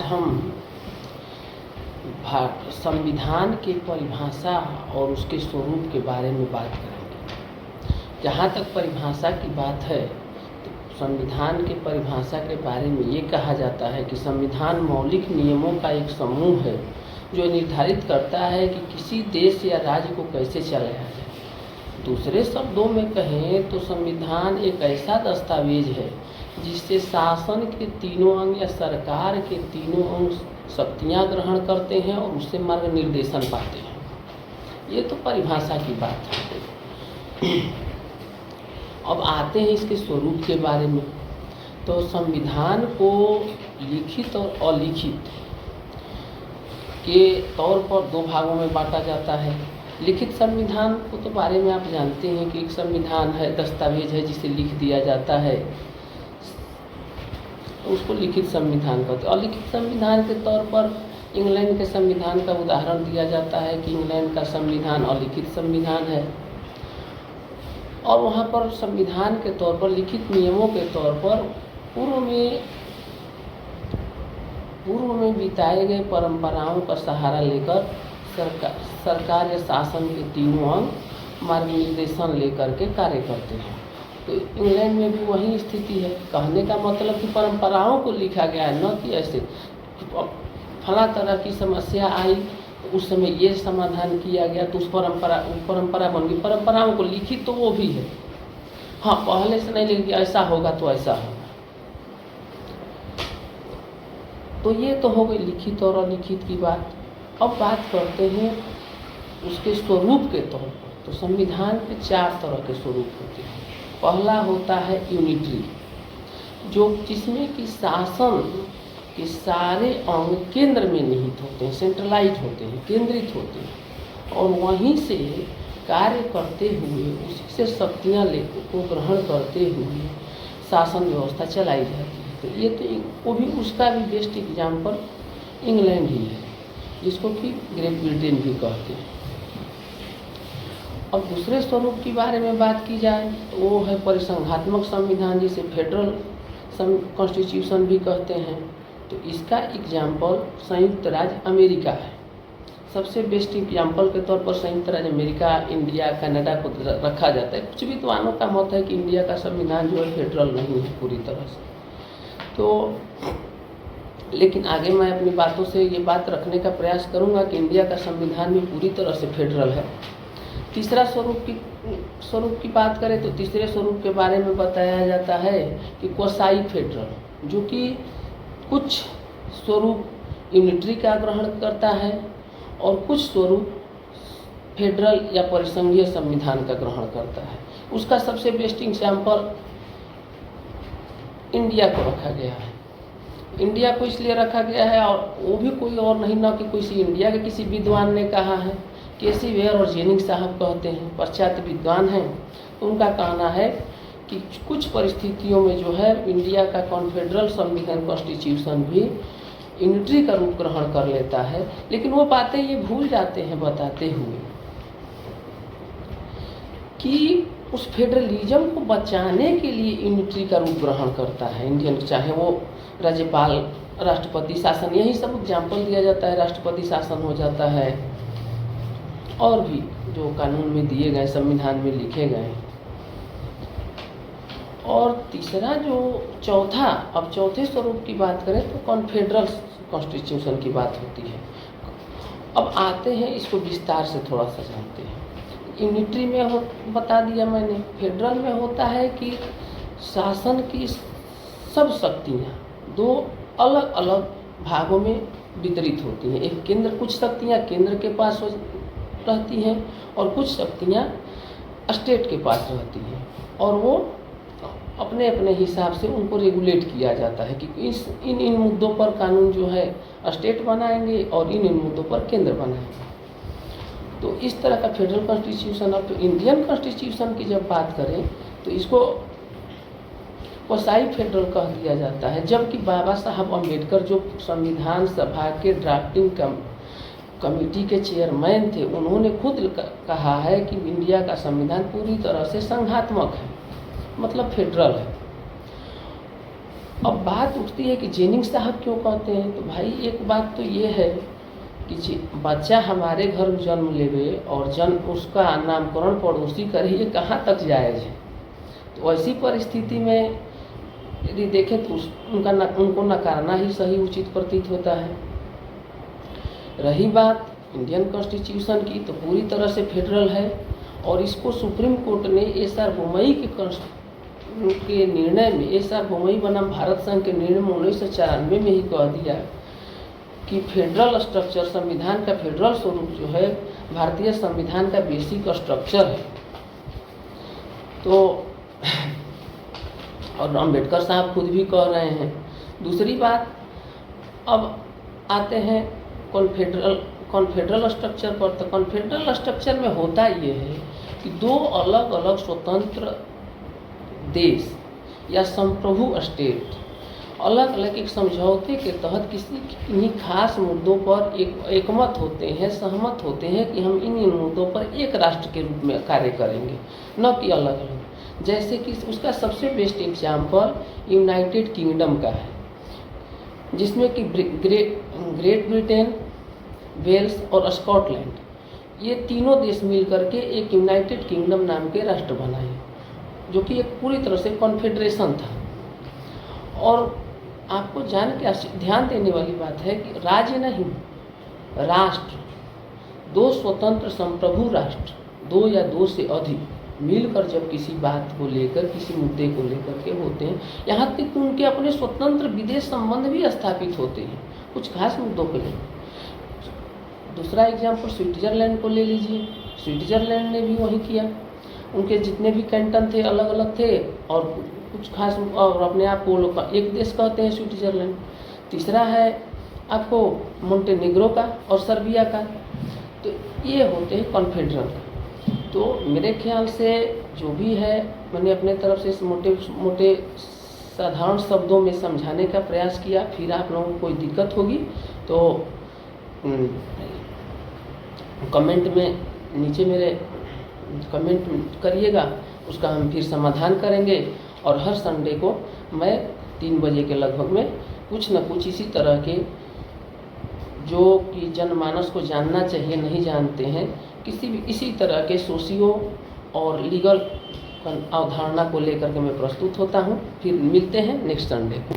हम संविधान के परिभाषा और उसके स्वरूप के बारे में बात करेंगे। जहाँ तक परिभाषा की बात है तो संविधान के परिभाषा के बारे में ये कहा जाता है कि संविधान मौलिक नियमों का एक समूह है जो निर्धारित करता है कि किसी देश या राज्य को कैसे चलाया जाए। दूसरे शब्दों में कहें तो संविधान एक ऐसा दस्तावेज है जिससे शासन के तीनों अंग या सरकार के तीनों अंग शक्तियाँ ग्रहण करते हैं और उससे मार्ग निर्देशन पाते हैं। ये तो परिभाषा की बात है। अब आते हैं इसके स्वरूप के बारे में। तो संविधान को लिखित और अलिखित के तौर पर दो भागों में बांटा जाता है। लिखित संविधान को तो बारे में आप जानते हैं कि एक संविधान है, दस्तावेज है जिसे लिख दिया जाता है, उसको लिखित संविधान कहते हैं। अलिखित संविधान के तौर पर इंग्लैंड के संविधान का उदाहरण दिया जाता है कि इंग्लैंड का संविधान अलिखित संविधान है और वहाँ पर संविधान के तौर पर लिखित नियमों के तौर पर पूर्व में बिताए गए परंपराओं का सहारा लेकर सरकार या शासन के तीनों अंग मार्ग निर्देशन लेकर के कार्य करते हैं। तो इंग्लैंड में भी वही स्थिति है। कहने का मतलब कि परंपराओं को लिखा गया है, न कि ऐसे फला तरह की समस्या आई तो उस समय ये समाधान किया गया तो उस परंपरा बन गई। परंपराओं को लिखित तो वो भी है, हाँ, पहले से नहीं लिखी ऐसा होगा तो ऐसा होगा। तो ये तो हो गई लिखित और अलिखित की बात। अब बात करते हैं उसके स्वरूप के तौर पर। तो संविधान के 4 तरह के स्वरूप होते हैं। पहला होता है यूनिटरी, जिसमें कि शासन के सारे अंग केंद्र में निहित होते हैं, सेंट्रलाइज होते हैं, केंद्रित होते हैं और वहीं से कार्य करते हुए उसी से शक्तियाँ को ग्रहण करते हुए शासन व्यवस्था चलाई जाती है। तो ये तो वो भी उसका भी बेस्ट एग्जाम्पल इंग्लैंड ही है, जिसको कि ग्रेट ब्रिटेन भी कहते हैं। अब दूसरे स्वरूप के बारे में बात की जाए तो वो है परिसंघात्मक संविधान, जिसे फेडरल कॉन्स्टिट्यूशन भी कहते हैं। तो इसका एग्जाम्पल संयुक्त राज्य अमेरिका है। सबसे बेस्ट एग्जाम्पल के तौर पर संयुक्त राज्य अमेरिका, इंडिया, कनाडा को रखा जाता है। कुछ विद्वानों का मत है कि इंडिया का संविधान जो है फेडरल नहीं है पूरी तरह से। तो लेकिन आगे मैं अपनी बातों से ये बात रखने का प्रयास करूँगा कि इंडिया का संविधान भी पूरी तरह से फेडरल है। तीसरा स्वरूप की बात करें तो तीसरे स्वरूप के बारे में बताया जाता है कि क्वासाई फेडरल, जो कि कुछ स्वरूप यूनिटरी का ग्रहण करता है और कुछ स्वरूप फेडरल या परिसंघीय संविधान का ग्रहण करता है। उसका सबसे बेस्ट एग्जाम्पल इंडिया को रखा गया है। इंडिया को इसलिए रखा गया है और वो भी कोई और नहीं, ना कि किसी इंडिया के किसी विद्वान ने कहा है। केसी वेयर और जेनिंग साहब कहते हैं, पाश्चात्य विद्वान हैं। उनका कहना है कि कुछ परिस्थितियों में जो है इंडिया का कॉन्फेडरल संविधान कॉन्स्टिट्यूशन भी यूनिटरी का रूप ग्रहण कर लेता है। लेकिन वो बातें ये भूल जाते हैं बताते हुए कि उस फेडरलिज्म को बचाने के लिए यूनिटरी का रूप ग्रहण करता है इंडियन, चाहे वो राज्यपाल, राष्ट्रपति शासन, यही सब एग्जाम्पल दिया जाता है। राष्ट्रपति शासन हो जाता है और भी जो कानून में दिए गए, संविधान में लिखे गए। और तीसरा जो चौथे स्वरूप की बात करें तो कॉन्फेडरल कॉन्स्टिट्यूशन की बात होती है। अब आते हैं इसको विस्तार से थोड़ा सा जानते हैं। यूनिटरी में बता दिया मैंने। फेडरल में होता है कि शासन की सब शक्तियाँ दो अलग अलग भागों में वितरित होती हैं। एक केंद्र, कुछ शक्तियाँ केंद्र के पास रहती हैं और कुछ शक्तियाँ स्टेट के पास रहती हैं और वो अपने अपने हिसाब से उनको रेगुलेट किया जाता है कि इन मुद्दों पर कानून जो है स्टेट बनाएंगे और इन मुद्दों पर केंद्र बनाएंगे। तो इस तरह का फेडरल कॉन्स्टिट्यूशन। अब इंडियन कॉन्स्टिट्यूशन की जब बात करें तो इसको क्वासाई फेडरल कह दिया जाता है। जबकि बाबा साहब अम्बेडकर जो संविधान सभा के ड्राफ्टिंग कमेटी के चेयरमैन थे, उन्होंने खुद कहा है कि इंडिया का संविधान पूरी तरह से संघात्मक है, मतलब फेडरल है। अब बात उठती है कि जेनिंग्स साहब क्यों कहते हैं, तो भाई एक बात तो ये है कि बच्चा हमारे घर में जन्म लेवे और उसका नामकरण पड़ोसी करे, ये कहाँ तक जायज़ है। तो ऐसी परिस्थिति में यदि देखें तो उनको नकारना ही सही उचित प्रतीत होता है। रही बात इंडियन कॉन्स्टिट्यूशन की, तो पूरी तरह से फेडरल है और इसको सुप्रीम कोर्ट ने एस.आर. बोमई के निर्णय में, एस.आर. बोमई बनाम भारत संघ के निर्णय में 1994 में ही कह दिया कि फेडरल स्ट्रक्चर, संविधान का फेडरल स्वरूप जो है भारतीय संविधान का बेसिक स्ट्रक्चर है। तो और अम्बेडकर साहब खुद भी कह रहे हैं। दूसरी बात, अब आते हैं कॉन्फेडरल स्ट्रक्चर पर। तो कॉन्फेडरल स्ट्रक्चर में होता ये है कि दो अलग अलग स्वतंत्र देश या संप्रभु स्टेट अलग अलग एक समझौते के तहत किन्हीं खास मुद्दों पर एकमत होते हैं, सहमत होते हैं कि हम इन मुद्दों पर एक राष्ट्र के रूप में कार्य करेंगे, न कि अलग अलग। जैसे कि उसका सबसे बेस्ट एग्जाम्पल यूनाइटेड किंगडम का है, जिसमें कि ग्रेट ब्रिटेन, वेल्स और स्कॉटलैंड, ये तीनों देश मिल करके एक यूनाइटेड किंगडम नाम के राष्ट्र बनाए, जो कि एक पूरी तरह से कॉन्फेडरेशन था। और आपको जान के ध्यान देने वाली बात है कि राज्य नहीं, राष्ट्र, दो स्वतंत्र संप्रभु राष्ट्र, दो या दो से अधिक मिलकर जब किसी बात को लेकर, किसी मुद्दे को लेकर के होते हैं, यहाँ तक कि उनके अपने स्वतंत्र विदेश संबंध भी स्थापित होते हैं कुछ खास मुद्दों को लेकर। दूसरा एग्जाम्पल स्विट्जरलैंड को ले लीजिए। स्विट्जरलैंड ने भी वही किया। उनके जितने भी कैंटन थे अलग अलग थे और कुछ खास, और अपने आप को लोग एक देश कहते हैं स्विट्जरलैंड। तीसरा है आपको मोंटेनिग्रो का और सर्बिया का। तो ये होते हैं कॉन्फेडरल। तो मेरे ख्याल से जो भी है, मैंने अपने तरफ से इस मोटे साधारण शब्दों में समझाने का प्रयास किया। फिर आप लोगों को कोई दिक्कत होगी तो कमेंट में नीचे मेरे कमेंट करिएगा, उसका हम फिर समाधान करेंगे। और हर संडे को मैं 3 बजे के लगभग में कुछ न कुछ इसी तरह के, जो कि जनमानस को जानना चाहिए, नहीं जानते हैं, किसी भी इसी तरह के सोशियो और लीगल अवधारणा को लेकर के मैं प्रस्तुत होता हूँ। फिर मिलते हैं नेक्स्ट संडे को।